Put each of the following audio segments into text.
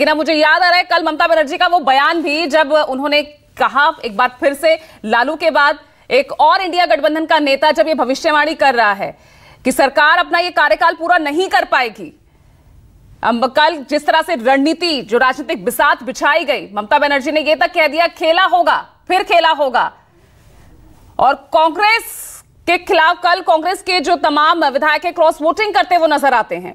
लेकिन अब मुझे याद आ रहा है कल ममता बनर्जी का वो बयान भी, जब उन्होंने कहा एक बार फिर से लालू के बाद एक और इंडिया गठबंधन का नेता जब ये भविष्यवाणी कर रहा है कि सरकार अपना ये कार्यकाल पूरा नहीं कर पाएगी। कल जिस तरह से रणनीति, जो राजनीतिक बिसात बिछाई गई, ममता बनर्जी ने यह तक कह दिया खेला होगा, फिर खेला होगा। और कांग्रेस के खिलाफ कल कांग्रेस के जो तमाम विधायक क्रॉस वोटिंग करते हुए नजर आते हैं।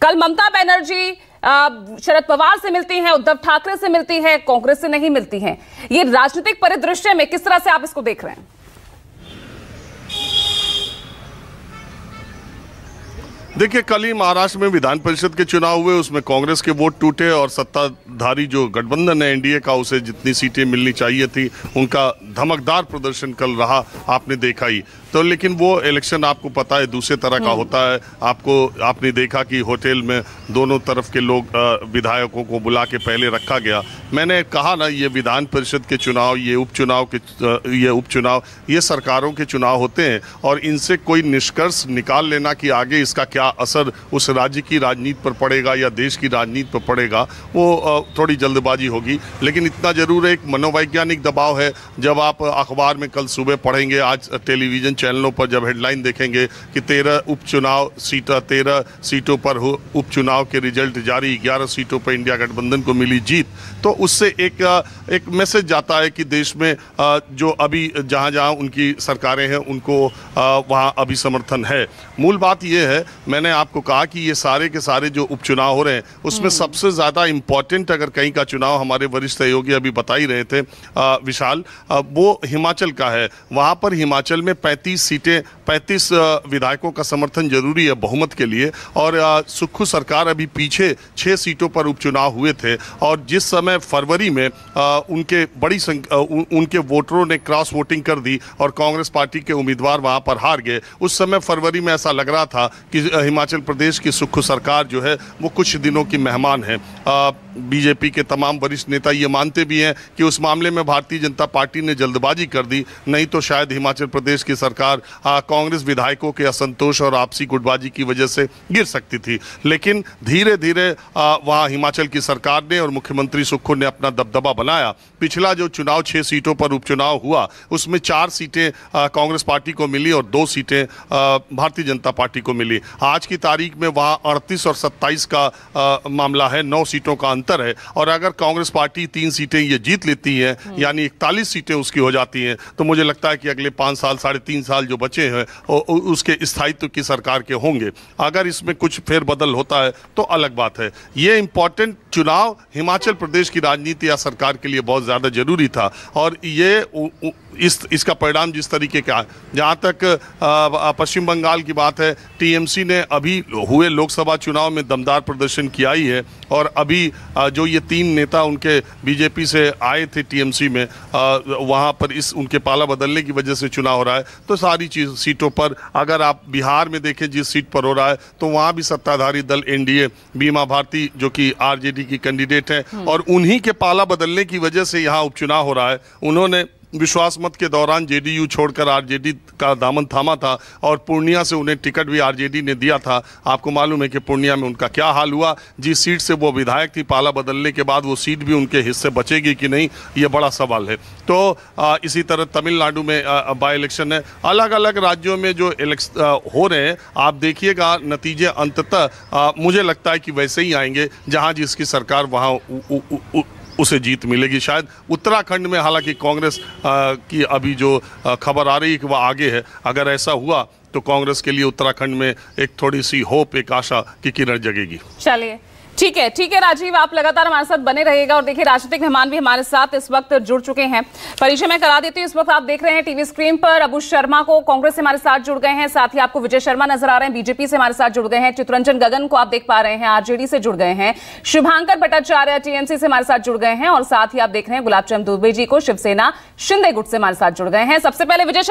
कल ममता बनर्जी शरद पवार से मिलती हैं, उद्धव ठाकरे से मिलती है, कांग्रेस से नहीं मिलती हैं। ये राजनीतिक परिदृश्य में किस तरह से आप इसको देख रहे हैं? देखिए, कल ही महाराष्ट्र में विधान परिषद के चुनाव हुए, उसमें कांग्रेस के वोट टूटे और सत्ताधारी जो गठबंधन है एनडीए का, उसे जितनी सीटें मिलनी चाहिए थी उनका धमकदार प्रदर्शन कल रहा, आपने देखा ही। तो लेकिन वो इलेक्शन आपको पता है दूसरे तरह का होता है। आपने देखा कि होटल में दोनों तरफ के लोग विधायकों को बुला के पहले रखा गया। मैंने कहा ना, ये विधान परिषद के चुनाव, ये उपचुनाव ये सरकारों के चुनाव होते हैं और इनसे कोई निष्कर्ष निकाल लेना कि आगे इसका क्या असर उस राज्य की राजनीति पर पड़ेगा या देश की राजनीति पर पड़ेगा, वो थोड़ी जल्दबाजी होगी। लेकिन इतना जरूर है, एक मनोवैज्ञानिक दबाव है। जब आप अखबार में कल सुबह पढ़ेंगे, आज टेलीविजन चैनलों पर जब हेडलाइन देखेंगे कि 13 सीटों पर उपचुनाव के रिजल्ट जारी, 11 सीटों पर इंडिया गठबंधन को मिली जीत, तो उससे एक मैसेज जाता है कि देश में जो अभी जहां उनकी सरकारें हैं उनको वहां अभी समर्थन है। मूल बात यह है, मैंने आपको कहा कि ये सारे के सारे जो उपचुनाव हो रहे हैं उसमें सबसे ज्यादा इंपॉर्टेंट अगर कहीं का चुनाव, हमारे वरिष्ठ सहयोगी अभी बता ही रहे थे विशाल, वो हिमाचल का है। वहां पर हिमाचल में 35 विधायकों का समर्थन जरूरी है बहुमत के लिए। और सुक्खू सरकार अभी पीछे 6 सीटों पर उपचुनाव हुए थे और जिस समय फरवरी में उनके वोटरों ने क्रॉस वोटिंग कर दी और कांग्रेस पार्टी के उम्मीदवार वहां पर हार गए, उस समय फरवरी में ऐसा लग रहा था कि हिमाचल प्रदेश की सुक्खू सरकार जो है वो कुछ दिनों की मेहमान है। बीजेपी के तमाम वरिष्ठ नेता ये मानते भी हैं कि उस मामले में भारतीय जनता पार्टी ने जल्दबाजी कर दी, नहीं तो शायद हिमाचल प्रदेश की सरकार कांग्रेस विधायकों के असंतोष और आपसी गुटबाजी की वजह से गिर सकती थी। लेकिन धीरे धीरे वहां हिमाचल की सरकार ने और मुख्यमंत्री सुक्खू ने अपना दबदबा बनाया। पिछला जो चुनाव 6 सीटों पर उपचुनाव हुआ उसमें 4 सीटें कांग्रेस पार्टी को मिली और 2 सीटें भारतीय जनता पार्टी को मिली। आज की तारीख में वहां 38 और 27 का मामला है, 9 सीटों का अंतर है। और अगर कांग्रेस पार्टी 3 सीटें ये जीत लेती है, यानी 41 सीटें उसकी हो जाती हैं, तो मुझे लगता है कि अगले 5 साल, 3.5 साल जो बचे हैं उसके स्थायित्व की सरकार के होंगे। अगर इसमें कुछ फेरबदल होता है तो अलग बात है। ये इंपॉर्टेंट चुनाव हिमाचल प्रदेश की राजनीति या सरकार के लिए बहुत ज़्यादा जरूरी था और ये इसका परिणाम जिस तरीके का, जहाँ तक पश्चिम बंगाल की बात है, टीएमसी ने अभी हुए लोकसभा चुनाव में दमदार प्रदर्शन किया ही है। और अभी जो ये 3 नेता उनके बीजेपी से आए थे टीएमसी में, वहाँ पर उनके पाला बदलने की वजह से चुनाव हो रहा है। तो सारी सीटों पर अगर आप बिहार में देखें जिस सीट पर हो रहा है, तो वहाँ भी सत्ताधारी दल एनडीए, बीमा भारती जो कि आरजेडी की कैंडिडेट है, और उन्हीं के पाला बदलने की वजह से यहाँ उपचुनाव हो रहा है। उन्होंने विश्वास मत के दौरान जेडीयू छोड़कर आरजेडी का दामन थामा था और पूर्णिया से उन्हें टिकट भी आरजेडी ने दिया था। आपको मालूम है कि पूर्णिया में उनका क्या हाल हुआ। जिस सीट से वो विधायक थी, पाला बदलने के बाद वो सीट भी उनके हिस्से बचेगी कि नहीं, ये बड़ा सवाल है। तो इसी तरह तमिलनाडु में बाई इलेक्शन है। अलग अलग राज्यों में जो हो रहे हैं, आप देखिएगा नतीजे अंततः मुझे लगता है कि वैसे ही आएंगे जहाँ जिसकी सरकार वहाँ उसे जीत मिलेगी। शायद उत्तराखंड में, हालांकि कांग्रेस की अभी जो खबर आ रही है कि वह आगे है, अगर ऐसा हुआ तो कांग्रेस के लिए उत्तराखंड में एक थोड़ी सी होप, एक आशा की किरण जगेगी। चलिए ठीक है राजीव, आप लगातार हमारे साथ बने रहिएगा। और देखिए, राजनीतिक मेहमान भी हमारे साथ इस वक्त जुड़ चुके हैं। परिचय मैं करा देती हूँ। इस वक्त आप देख रहे हैं टीवी स्क्रीन पर अबू शर्मा को, कांग्रेस से हमारे साथ जुड़ गए हैं। साथ ही आपको विजय शर्मा नजर आ रहे हैं, बीजेपी से हमारे साथ जुड़ गए हैं। चित्रंजन गगन को आप देख पा रहे हैं, आरजेडी से जुड़ गए हैं। शुभांकर भट्टाचार्य टीएमसी से हमारे साथ जुड़ गए हैं। और साथ ही आप देख रहे हैं गुलाब चंद दुबे जी को शिवसेना शिंदे गुट से हमारे साथ जुड़ गए हैं। सबसे पहले विजय